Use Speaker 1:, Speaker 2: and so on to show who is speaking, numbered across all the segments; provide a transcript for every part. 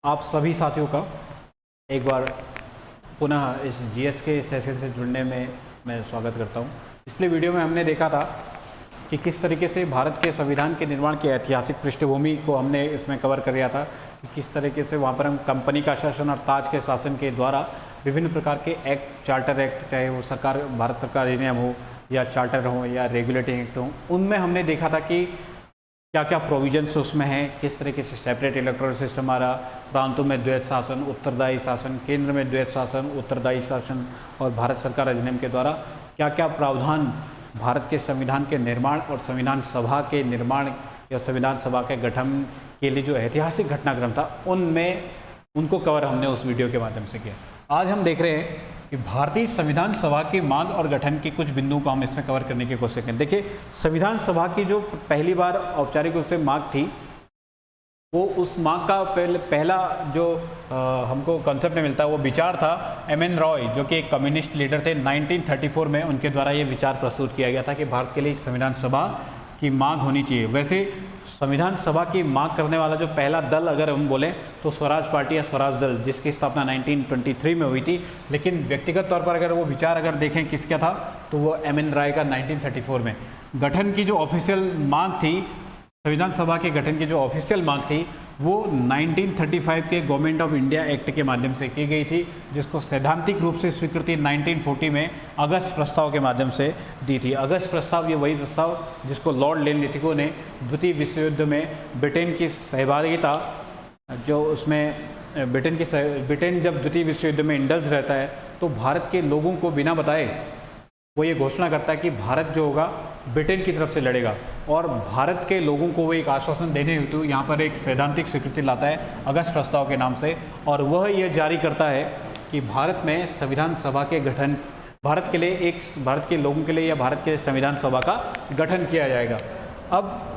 Speaker 1: आप सभी साथियों का एक बार पुनः इस जीएस के सेशन से जुड़ने में मैं स्वागत करता हूं। पिछले वीडियो में हमने देखा था कि किस तरीके से भारत के संविधान के निर्माण की ऐतिहासिक पृष्ठभूमि को हमने इसमें कवर कर लिया था कि किस तरीके से वहाँ पर हम कंपनी का शासन और ताज के शासन के द्वारा विभिन्न प्रकार के एक्ट, चार्टर एक्ट, चाहे वो सरकार भारत सरकार अधिनियम हो या चार्टर हो या रेगुलेटिंग एक्ट हो, उनमें हमने देखा था कि क्या क्या प्रोविजंस उसमें हैं, किस तरीके से सेपरेट इलेक्टोरल सिस्टम आ रहा, प्रांतों में द्वैत शासन, उत्तरदायी शासन, केंद्र में द्वैत शासन, उत्तरदायी शासन और भारत सरकार अधिनियम के द्वारा क्या क्या प्रावधान भारत के संविधान के निर्माण और संविधान सभा के निर्माण या संविधान सभा के गठन के लिए जो ऐतिहासिक घटनाक्रम था उनमें उनको कवर हमने उस वीडियो के माध्यम से किया। आज हम देख रहे हैं कि भारतीय संविधान सभा की मांग और गठन के कुछ बिंदुओं को हम इसमें कवर करने की कोशिश करें। देखिए, संविधान सभा की जो पहली बार औपचारिक रूप से मांग थी, वो उस मांग का पहला जो हमको कॉन्सेप्ट में मिलता है वो विचार था एम.एन. रॉय, जो कि एक कम्युनिस्ट लीडर थे। 1934 में उनके द्वारा ये विचार प्रस्तुत किया गया था कि भारत के लिए एक संविधान सभा की मांग होनी चाहिए। वैसे संविधान सभा की मांग करने वाला जो पहला दल अगर हम बोलें तो स्वराज पार्टी या स्वराज दल, जिसकी स्थापना 1923 में हुई थी, लेकिन व्यक्तिगत तौर पर अगर वो विचार अगर देखें किसका था तो वो एम.एन. रॉय का 1934 में। गठन की जो ऑफिशियल मांग थी, संविधान सभा के गठन की जो ऑफिशियल मांग थी वो 1935 के गवर्नमेंट ऑफ इंडिया एक्ट के माध्यम से की गई थी, जिसको सैद्धांतिक रूप से स्वीकृति 1940 में अगस्त प्रस्ताव के माध्यम से दी थी। अगस्त प्रस्ताव ये वही प्रस्ताव जिसको लॉर्ड लेन लिथिको ने द्वितीय विश्व युद्ध में ब्रिटेन की सहभागिता, जो उसमें ब्रिटेन जब द्वितीय विश्व युद्ध में इंडल्ज रहता है तो भारत के लोगों को बिना बताए वो ये घोषणा करता है कि भारत जो होगा ब्रिटेन की तरफ से लड़ेगा, और भारत के लोगों को वो एक आश्वासन देने हेतु यहाँ पर एक सैद्धांतिक स्वीकृति लाता है अगस्त प्रस्ताव के नाम से, और वह ये जारी करता है कि भारत में संविधान सभा के गठन, भारत के लिए एक, भारत के लोगों के लिए या भारत के संविधान सभा का गठन किया जाएगा। अब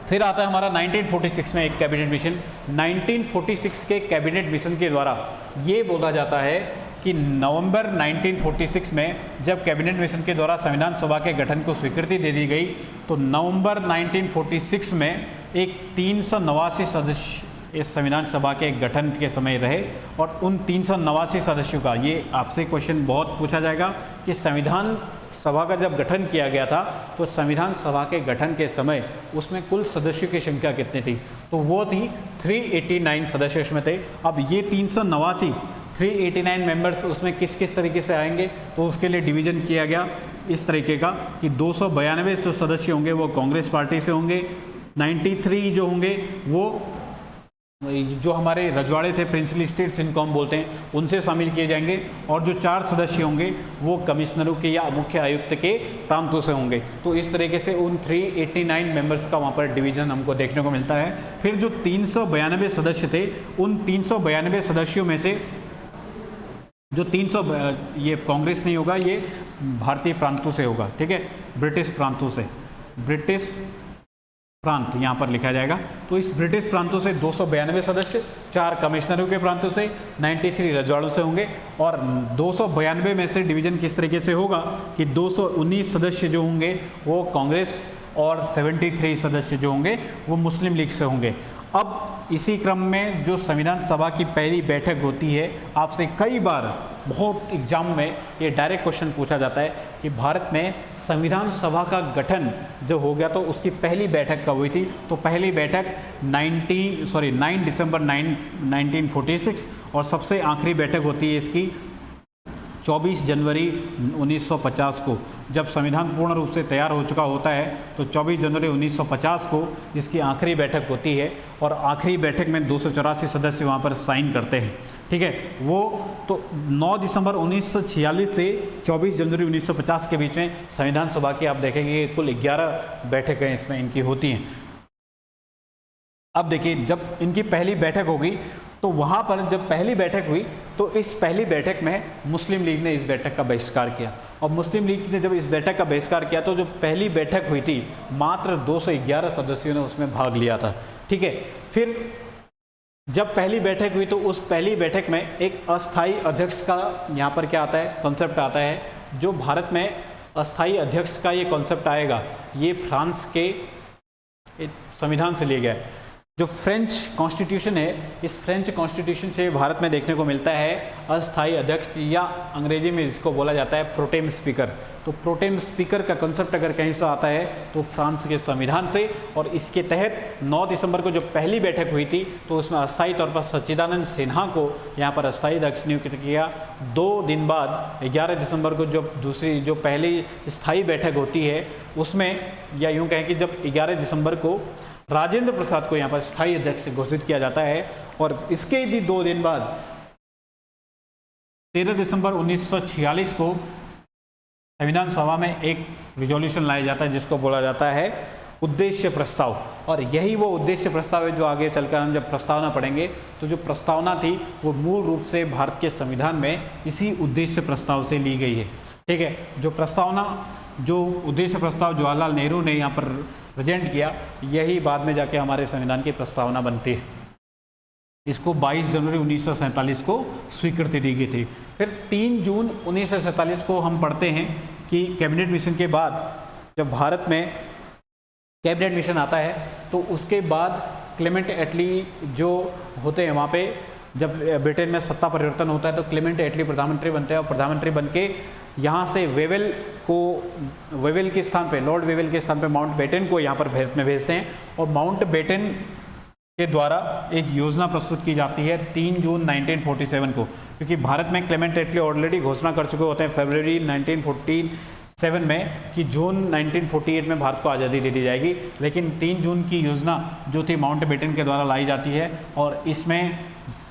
Speaker 1: फिर आता है हमारा 1946 में एक कैबिनेट मिशन। 1946 के कैबिनेट मिशन के द्वारा ये बोला जाता है कि नवंबर 1946 में जब कैबिनेट मिशन के द्वारा संविधान सभा के गठन को स्वीकृति दे दी गई तो नवंबर 1946 में एक 389 सदस्य इस संविधान सभा के गठन के समय रहे, और उन 389 सदस्यों का, ये आपसे क्वेश्चन बहुत पूछा जाएगा कि संविधान सभा का जब गठन किया गया था तो संविधान सभा के गठन के समय उसमें कुल सदस्यों की संख्या कितनी थी, तो वो थी 389 सदस्य उसमें थे। अब ये 389 मेंबर्स उसमें किस किस तरीके से आएंगे, तो उसके लिए डिवीज़न किया गया इस तरीके का कि 292 जो सदस्य होंगे वो कांग्रेस पार्टी से होंगे, 93 जो होंगे वो जो हमारे रजवाड़े थे, प्रिंसली स्टेट्स जिनको हम बोलते हैं, उनसे शामिल किए जाएंगे, और जो 4 सदस्य होंगे वो कमिश्नरों के या मुख्य आयुक्त के प्रांतों से होंगे। तो इस तरीके से उन 389 मेंबर्स का वहाँ पर डिवीज़न हमको देखने को मिलता है। फिर जो 392 सदस्य थे, उन 392 सदस्यों में से जो 300, ये कांग्रेस नहीं होगा, ये भारतीय प्रांतों से होगा, ठीक है, ब्रिटिश प्रांतों से, ब्रिटिश प्रांत यहाँ पर लिखा जाएगा। तो इस ब्रिटिश प्रांतों से 292 सदस्य, 4 कमिश्नरों के प्रांतों से, 93 रजवाड़ों से होंगे, और 292 में से डिवीज़न किस तरीके से होगा कि 219 सदस्य जो होंगे वो कांग्रेस और 73 सदस्य जो होंगे वो मुस्लिम लीग से होंगे। अब इसी क्रम में जो संविधान सभा की पहली बैठक होती है, आपसे कई बार बहुत एग्जाम में ये डायरेक्ट क्वेश्चन पूछा जाता है कि भारत में संविधान सभा का गठन जो हो गया तो उसकी पहली बैठक कब हुई थी, तो पहली बैठक 9 दिसंबर 1946, और सबसे आखिरी बैठक होती है इसकी 24 जनवरी 1950 को। जब संविधान पूर्ण रूप से तैयार हो चुका होता है तो 24 जनवरी 1950 को इसकी आखिरी बैठक होती है, और आखिरी बैठक में 284 सदस्य वहाँ पर साइन करते हैं, ठीक है। वो तो 9 दिसंबर 1946 से 24 जनवरी 1950 के बीच में संविधान सभा की आप देखेंगे कुल 11 बैठकें इसमें इनकी होती हैं। अब देखिए, जब इनकी पहली बैठक होगी तो वहाँ पर जब पहली बैठक हुई तो इस पहली बैठक में मुस्लिम लीग ने इस बैठक का बहिष्कार किया, और मुस्लिम लीग ने जब इस बैठक का बहिष्कार किया तो जो पहली बैठक हुई थी मात्र 211 सदस्यों ने उसमें भाग लिया था, ठीक है। फिर जब पहली बैठक हुई तो उस पहली बैठक में एक अस्थाई अध्यक्ष का यहाँ पर क्या आता है, कॉन्सेप्ट आता है। जो भारत में अस्थाई अध्यक्ष का ये कॉन्सेप्ट आएगा, ये फ्रांस के संविधान से लिया गया है। जो फ्रेंच कॉन्स्टिट्यूशन है, इस फ्रेंच कॉन्स्टिट्यूशन से भारत में देखने को मिलता है अस्थायी अध्यक्ष, या अंग्रेजी में जिसको बोला जाता है प्रोटेम स्पीकर। तो प्रोटेम स्पीकर का कंसेप्ट अगर कहीं से आता है तो फ्रांस के संविधान से, और इसके तहत 9 दिसंबर को जो पहली बैठक हुई थी तो उसमें अस्थायी तौर पर सच्चिदानंद सिन्हा को यहाँ पर अस्थायी अध्यक्ष नियुक्त किया। 2 दिन बाद 11 दिसंबर को जो पहली स्थायी बैठक होती है उसमें, या यूँ कहें कि जब 11 दिसंबर को राजेंद्र प्रसाद को यहाँ पर स्थायी अध्यक्ष घोषित किया जाता है, और इसके भी 2 दिन बाद 13 दिसंबर 1946 को संविधान सभा में एक रिजोल्यूशन लाया जाता है जिसको बोला जाता है उद्देश्य प्रस्ताव। और यही वो उद्देश्य प्रस्ताव है जो आगे चलकर हम जब प्रस्तावना पढ़ेंगे तो जो प्रस्तावना थी वो मूल रूप से भारत के संविधान में इसी उद्देश्य प्रस्ताव से ली गई है। ठीक है, जो उद्देश्य प्रस्ताव जवाहरलाल नेहरू ने यहाँ पर प्रेजेंट किया, यही बाद में जाके हमारे संविधान की प्रस्तावना बनती है। इसको 22 जनवरी 1947 को स्वीकृति दी गई थी। फिर 3 जून 1947 को हम पढ़ते हैं कि कैबिनेट मिशन के बाद जब भारत में कैबिनेट मिशन आता है तो उसके बाद क्लेमेंट एटली जो होते हैं वहाँ पे, जब ब्रिटेन में सत्ता परिवर्तन होता है तो क्लेमेंट एटली प्रधानमंत्री बनते हैं, और प्रधानमंत्री बन के यहाँ से वेवेल के स्थान पे, लॉर्ड वेवेल के स्थान पे माउंटबेटन को यहाँ पर भारत में भेजते हैं, और माउंटबेटन के द्वारा एक योजना प्रस्तुत की जाती है 3 जून 1947 को, क्योंकि भारत में क्लेमेंट एटली ऑलरेडी घोषणा कर चुके होते हैं फरवरी 1947 में कि जून 1948 में भारत को आज़ादी दे दी जाएगी। लेकिन 3 जून की योजना जो थी माउंटबेटन के द्वारा लाई जाती है, और इसमें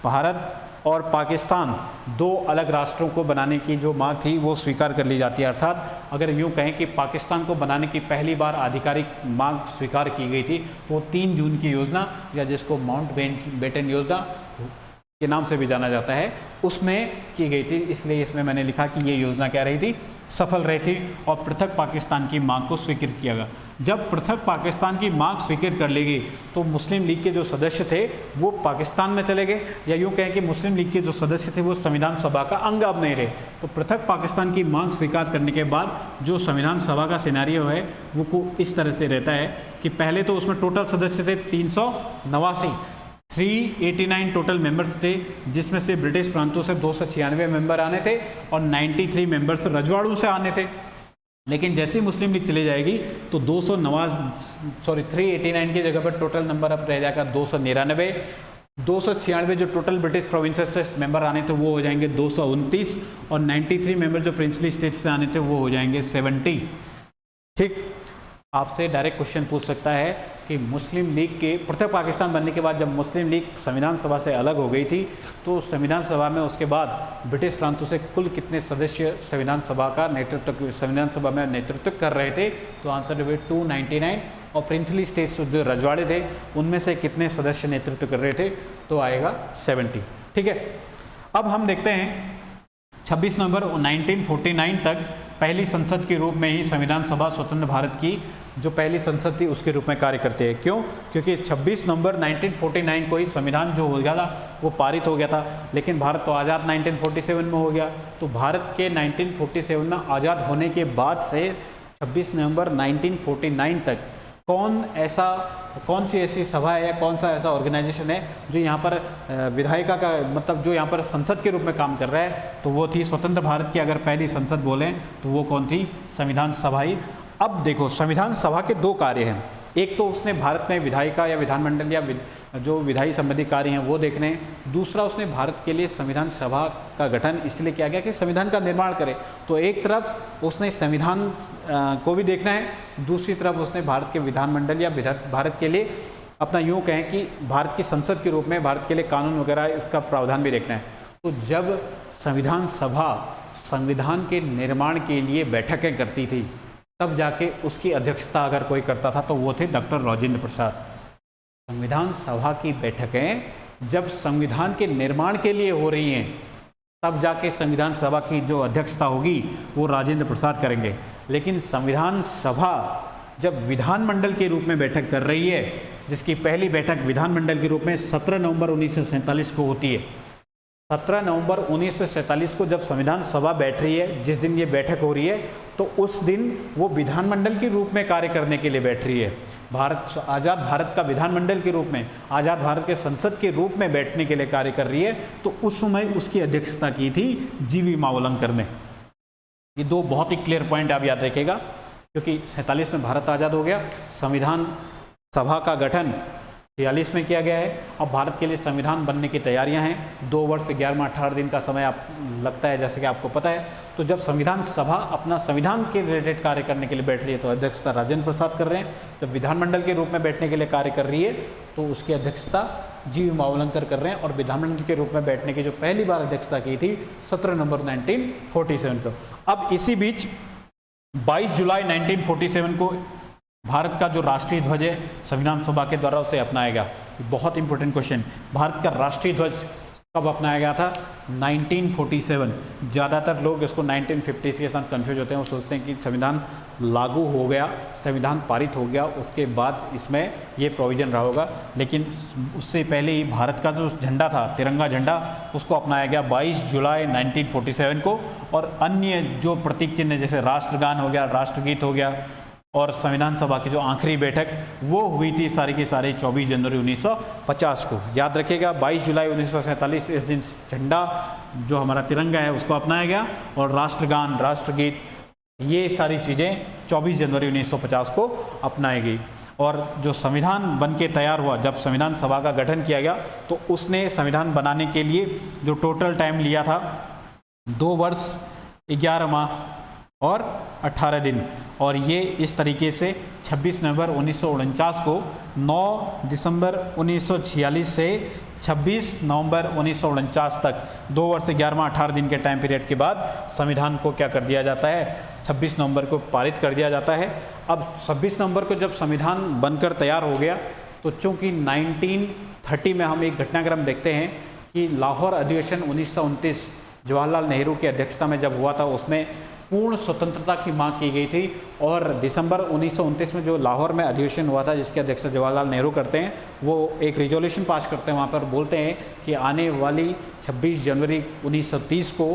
Speaker 1: भारत और पाकिस्तान 2 अलग राष्ट्रों को बनाने की जो मांग थी वो स्वीकार कर ली जाती है। अर्थात अगर यूँ कहें कि पाकिस्तान को बनाने की पहली बार आधिकारिक मांग स्वीकार की गई थी तो 3 जून की योजना, या जिसको माउंटबेटन योजना के नाम से भी जाना जाता है, उसमें की गई थी। इसलिए इसमें मैंने लिखा कि ये योजना क्या रही थी, सफल रही थी, और पृथक पाकिस्तान की मांग को स्वीकृत किया गया। जब पृथक पाकिस्तान की मांग स्वीकृत कर ली गई तो मुस्लिम लीग के जो सदस्य थे वो पाकिस्तान में चले गए, या यूँ कहें कि मुस्लिम लीग के जो सदस्य थे वो संविधान सभा का अंग अब नहीं रहे। तो पृथक पाकिस्तान की मांग स्वीकार करने के बाद जो संविधान सभा का सिनेरियो है वो को इस तरह से रहता है कि पहले तो उसमें टोटल सदस्य थे 389 टोटल मेंबर्स थे, जिसमें से ब्रिटिश प्रांतों से 296 मेंबर आने थे और 93 मेंबर्स रजवाड़ों से आने थे। लेकिन जैसे ही मुस्लिम लीग चली जाएगी तो 389 की जगह पर टोटल नंबर अब रह जाएगा 299। 296 जो टोटल ब्रिटिश प्रोविंसेस से मेंबर आने थे वो हो जाएंगे 229, और 93 मेंबर जो प्रिंसली स्टेट से आने थे वो हो जाएंगे 70। ठीक, आपसे डायरेक्ट क्वेश्चन पूछ सकता है कि मुस्लिम लीग के पृथक पाकिस्तान बनने के बाद जब मुस्लिम लीग संविधान सभा से अलग हो गई थी तो संविधान सभा में उसके बाद ब्रिटिश प्रांतों से कुल कितने सदस्य संविधान सभा में नेतृत्व कर रहे थे? तो आंसर है 299, और प्रिंसली स्टेट्स जो रजवाड़े थे उनमें से कितने सदस्य नेतृत्व कर रहे थे? तो आएगा 70। ठीक है, अब हम देखते हैं 26 नवंबर 1949 तक पहली संसद के रूप में ही संविधान सभा स्वतंत्र भारत की जो पहली संसद थी उसके रूप में कार्य करते हैं। क्यों? क्योंकि 26 नवंबर 1949 को ही संविधान जो हो गया था वो पारित हो गया था, लेकिन भारत तो आज़ाद 1947 में हो गया। तो भारत के 1947 में आज़ाद होने के बाद से 26 नवंबर 1949 तक कौन सी ऐसी सभा है या कौन सा ऐसा ऑर्गेनाइजेशन है जो यहाँ पर विधायिका का मतलब जो यहाँ पर संसद के रूप में काम कर रहा है? तो वो थी स्वतंत्र भारत की अगर पहली संसद बोलें तो वो कौन थी? संविधान सभा ही। अब देखो, संविधान सभा के 2 कार्य हैं। एक तो उसने भारत में विधायिका या विधानमंडल या जो विधायी संबंधी कार्य हैं वो देखने हैं। दूसरा, उसने भारत के लिए संविधान सभा का गठन इसलिए किया गया कि संविधान का निर्माण करे। तो एक तरफ उसने संविधान को भी देखना है, दूसरी तरफ उसने भारत के विधानमंडल या भारत के लिए अपना यूँ कहें कि भारत की संसद के रूप में भारत के लिए कानून वगैरह इसका प्रावधान भी देखना है। तो जब संविधान सभा संविधान के निर्माण के लिए बैठकें करती थी तब जाके उसकी अध्यक्षता अगर कोई करता था तो वो थे डॉक्टर राजेंद्र प्रसाद। संविधान सभा की बैठकें जब संविधान के निर्माण के लिए हो रही हैं तब जाके संविधान सभा की जो अध्यक्षता होगी वो राजेंद्र प्रसाद करेंगे। लेकिन संविधान सभा जब विधानमंडल के रूप में बैठक कर रही है, जिसकी पहली बैठक विधानमंडल के रूप में 17 नवंबर 1947 को होती है। 17 नवंबर 1947 को जब संविधान सभा बैठ रही है, जिस दिन ये बैठक हो रही है, तो उस दिन वो विधानमंडल के रूप में कार्य करने के लिए बैठ रही है। आज़ाद भारत का विधानमंडल के रूप में, आज़ाद भारत के संसद के रूप में बैठने के लिए कार्य कर रही है, तो उस समय उसकी अध्यक्षता की थी जीवी मावलंकर ने। ये दो बहुत ही क्लियर पॉइंट आप याद रखिएगा, क्योंकि 47 में भारत आज़ाद हो गया, संविधान सभा का गठन 46 में किया गया है। अब भारत के लिए संविधान बनने की तैयारियां हैं। 2 वर्ष 11-18 दिन का समय आप लगता है, जैसे कि आपको पता है। तो जब संविधान सभा अपना संविधान के रिलेटेड कार्य करने के लिए बैठ रही है तो अध्यक्षता राजेंद्र प्रसाद कर रहे हैं। जब विधानमंडल के रूप में बैठने के लिए कार्य कर रही है तो उसकी अध्यक्षता जीवी मावलंकर कर रहे हैं। और विधानमंडल के रूप में बैठने की जो पहली बार अध्यक्षता की थी 17 नवंबर 1947 को। अब इसी बीच 22 जुलाई 1947 को भारत का जो राष्ट्रीय ध्वज है संविधान सभा के द्वारा उसे अपनाया गया। बहुत इंपॉर्टेंट क्वेश्चन, भारत का राष्ट्रीय ध्वज कब अपनाया गया था? 1947। ज़्यादातर लोग इसको 1950 के साथ कंफ्यूज होते हैं, वो सोचते हैं कि संविधान लागू हो गया, संविधान पारित हो गया, उसके बाद इसमें ये प्रोविज़न रहा होगा। लेकिन उससे पहले ही भारत का जो झंडा था, तिरंगा झंडा, उसको अपनाया गया 22 जुलाई 1947 को। और अन्य जो प्रतीक चिन्ह जैसे राष्ट्रगान हो गया, राष्ट्रगीत हो गया, और संविधान सभा की जो आखिरी बैठक वो हुई थी सारी की सारी 24 जनवरी 1950 को। याद रखिएगा 22 जुलाई 1947 इस दिन झंडा जो हमारा तिरंगा है उसको अपनाया गया, और राष्ट्रगान, राष्ट्रगीत, ये सारी चीज़ें 24 जनवरी 1950 को अपनाई गई। और जो संविधान बन के तैयार हुआ, जब संविधान सभा का गठन किया गया तो उसने संविधान बनाने के लिए जो टोटल टाइम लिया था 2 वर्ष 11 माह और 18 दिन। और ये इस तरीके से 26 नवंबर 1949 को 9 दिसंबर 1946 से 26 नवंबर 1949 तक 2 वर्ष 11 माह 18 दिन के टाइम पीरियड के बाद संविधान को क्या कर दिया जाता है, 26 नवंबर को पारित कर दिया जाता है। अब 26 नवंबर को जब संविधान बनकर तैयार हो गया तो चूँकि 1930 में हम एक घटनाक्रम देखते हैं कि लाहौर अधिवेशन 1929 जवाहरलाल नेहरू की अध्यक्षता में जब हुआ था उसमें पूर्ण स्वतंत्रता की मांग की गई थी। और दिसंबर 1929 में जो लाहौर में अधिवेशन हुआ था जिसकी अध्यक्षता जवाहरलाल नेहरू करते हैं, वो एक रिजोल्यूशन पास करते हैं, वहाँ पर बोलते हैं कि आने वाली 26 जनवरी 1930 को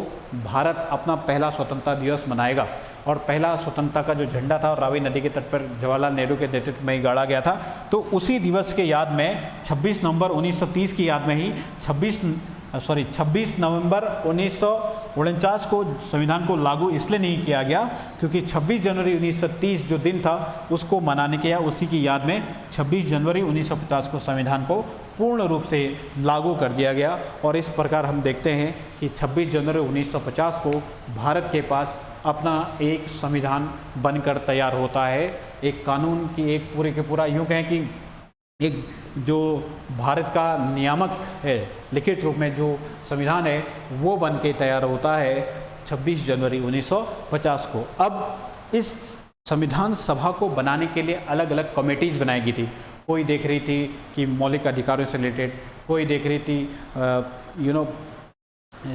Speaker 1: भारत अपना पहला स्वतंत्रता दिवस मनाएगा। और पहला स्वतंत्रता का जो झंडा था रावी नदी के तट पर जवाहरलाल नेहरू के नेतृत्व में ही गाड़ा गया था। तो उसी दिवस के याद में 26 नवंबर 1930 की याद में ही 26 नवंबर 1949 को संविधान को लागू इसलिए नहीं किया गया क्योंकि 26 जनवरी 1930 जो दिन था उसको मनाने के या उसी की याद में 26 जनवरी 1950 को संविधान को पूर्ण रूप से लागू कर दिया गया। और इस प्रकार हम देखते हैं कि 26 जनवरी 1950 को भारत के पास अपना एक संविधान बनकर तैयार होता है। एक कानून की एक पूरे के पूरा यूँ कहें कि एक जो भारत का नियामक है, लिखित रूप में जो संविधान है वो बन के तैयार होता है 26 जनवरी 1950 को। अब इस संविधान सभा को बनाने के लिए अलग अलग कमेटीज़ बनाई गई थी। कोई देख रही थी कि मौलिक अधिकारों से रिलेटेड, कोई देख रही थी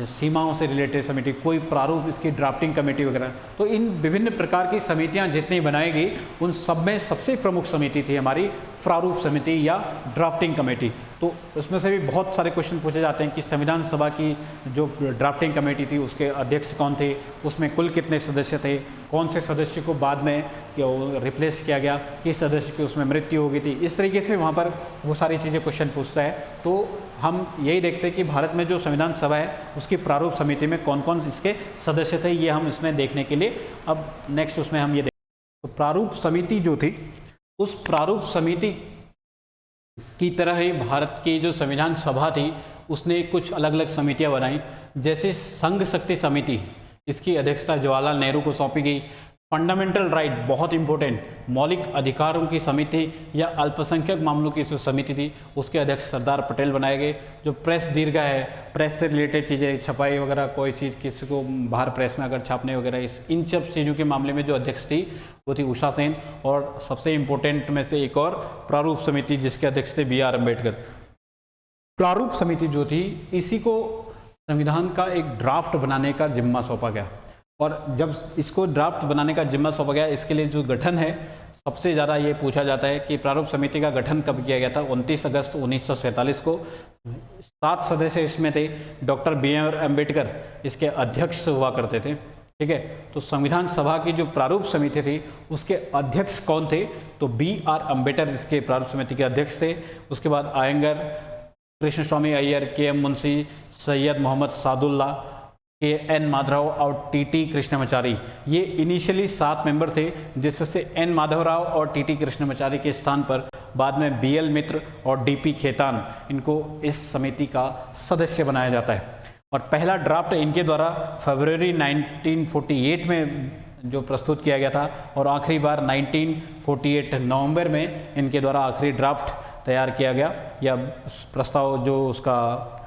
Speaker 1: सीमाओं से रिलेटेड समिति, कोई प्रारूप इसकी ड्राफ्टिंग कमेटी वगैरह। तो इन विभिन्न प्रकार की समितियां जितनी बनाई गई उन सब में सबसे प्रमुख समिति थी हमारी प्रारूप समिति या ड्राफ्टिंग कमेटी। तो उसमें से भी बहुत सारे क्वेश्चन पूछे जाते हैं कि संविधान सभा की जो ड्राफ्टिंग कमेटी थी उसके अध्यक्ष कौन थे, उसमें कुल कितने सदस्य थे, कौन से सदस्य को बाद में रिप्लेस किया गया, किस सदस्य की उसमें मृत्यु हो गई थी। इस तरीके से वहाँ पर वो सारी चीज़ें क्वेश्चन पूछता है। तो हम यही देखते हैं कि भारत में जो संविधान सभा है उसकी प्रारूप समिति में कौन कौन इसके सदस्य थे, ये हम इसमें देखने के लिए अब नेक्स्ट उसमें हम ये देखें। तो प्रारूप समिति जो थी उस प्रारूप समिति की तरह ही भारत की जो संविधान सभा थी उसने कुछ अलग अलग समितियां बनाई। जैसे संघ शक्ति समिति, इसकी अध्यक्षता जवाहरलाल नेहरू को सौंपी गई। फंडामेंटल राइट, बहुत इंपॉर्टेंट, मौलिक अधिकारों की समिति या अल्पसंख्यक मामलों की जो समिति थी उसके अध्यक्ष सरदार पटेल बनाए गए। जो प्रेस दीर्घा है, प्रेस से रिलेटेड चीज़ें, छपाई वगैरह, कोई चीज़ किसी को बाहर प्रेस में अगर छापने वगैरह, इन सब चीज़ों के मामले में जो अध्यक्ष थी वो थी उषा सेन। और सबसे इम्पोर्टेंट में से एक और प्रारूप समिति जिसके अध्यक्ष थे BR अम्बेडकर। प्रारूप समिति जो थी इसी को संविधान का एक ड्राफ्ट बनाने का जिम्मा सौंपा गया। और जब इसको ड्राफ्ट बनाने का जिम्मा सौंपा गया, इसके लिए जो गठन है सबसे ज़्यादा ये पूछा जाता है कि प्रारूप समिति का गठन कब किया गया था। 29 अगस्त 1947 को। 7 सदस्य इसमें थे। डॉक्टर BR अम्बेडकर इसके अध्यक्ष हुआ करते थे। ठीक है। तो संविधान सभा की जो प्रारूप समिति थी उसके अध्यक्ष कौन थे? तो B.R. अम्बेडकर इसके प्रारूप समिति के अध्यक्ष थे। उसके बाद आयंगर, कृष्ण स्वामी अय्यर, के.एम. मुंशी, सैयद मोहम्मद सादुल्ला, के.एन. माधवराव और टी.टी. कृष्णमाचारी, ये इनिशियली 7 मेंबर थे, जिसमें से एन माधवराव और टी.टी. कृष्णमाचारी के स्थान पर बाद में B.L. मित्र और D.P. खेतान, इनको इस समिति का सदस्य बनाया जाता है। और पहला ड्राफ्ट इनके द्वारा फरवरी 1948 में जो प्रस्तुत किया गया था और आखिरी बार 1948 नवंबर में इनके द्वारा आखिरी ड्राफ्ट तैयार किया गया, या प्रस्ताव जो उसका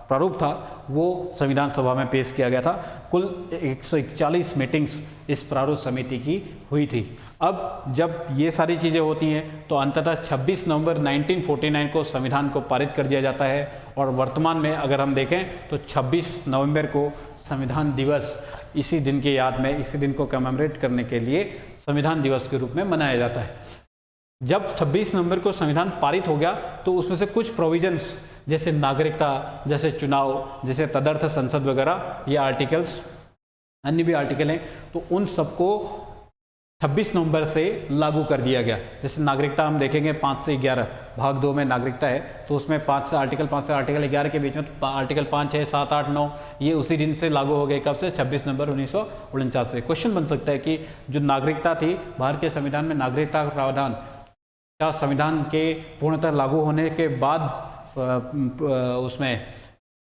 Speaker 1: प्रारूप था वो संविधान सभा में पेश किया गया था। कुल 141 मीटिंग्स इस प्रारूप समिति की हुई थी। अब जब ये सारी चीज़ें होती हैं तो अंततः 26 नवंबर 1949 को संविधान को पारित कर दिया जाता है, और वर्तमान में अगर हम देखें तो 26 नवंबर को संविधान दिवस इसी दिन के याद में, इसी दिन को कमेमोरेट करने के लिए संविधान दिवस के रूप में मनाया जाता है। जब 26 नवंबर को संविधान पारित हो गया तो उसमें से कुछ प्रोविजंस जैसे नागरिकता, जैसे चुनाव, जैसे तदर्थ संसद वगैरह, ये आर्टिकल्स, अन्य भी आर्टिकल हैं, तो उन सबको 26 नवंबर से लागू कर दिया गया। जैसे नागरिकता हम देखेंगे 5 से 11 भाग 2 में नागरिकता है, तो उसमें 5 से आर्टिकल 11 के बीच में आर्टिकल 5, 6, 7, 8, 9 ये उसी दिन से लागू हो गए। कब से? 26 नवंबर 1949 से। क्वेश्चन बन सकता है कि जो नागरिकता थी, भारत के संविधान में नागरिकता का प्रावधान क्या संविधान के पूर्णतः लागू होने के बाद उसमें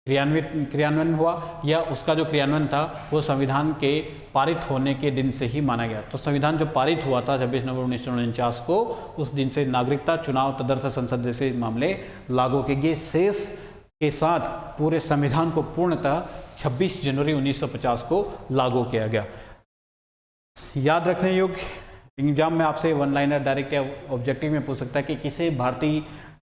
Speaker 1: क्रियान्वयन हुआ, या उसका जो क्रियान्वयन था वो संविधान के पारित होने के दिन से ही माना गया? तो संविधान जो पारित हुआ था 26 नवंबर 1949 को, उस दिन से नागरिकता, चुनाव, तदर्थ संसद जैसे मामले लागू किए गए। शेष के साथ पूरे संविधान को पूर्णतः 26 जनवरी 1950 को लागू किया गया। याद रखने योग्य, एग्जाम में आपसे 1 लाइनर डायरेक्ट या ऑब्जेक्टिव में पूछ सकता है कि किसे भारतीय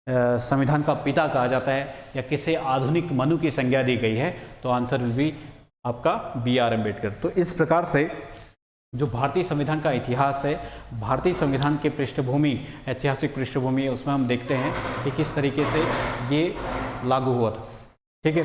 Speaker 1: संविधान का पिता कहा जाता है या किसे आधुनिक मनु की संज्ञा दी गई है? तो आंसर विल बी आपका B.R. अम्बेडकर। तो इस प्रकार से जो भारतीय संविधान का इतिहास है, भारतीय संविधान की पृष्ठभूमि, ऐतिहासिक पृष्ठभूमि है, उसमें हम देखते हैं कि किस तरीके से ये लागू हुआ था। ठीक है।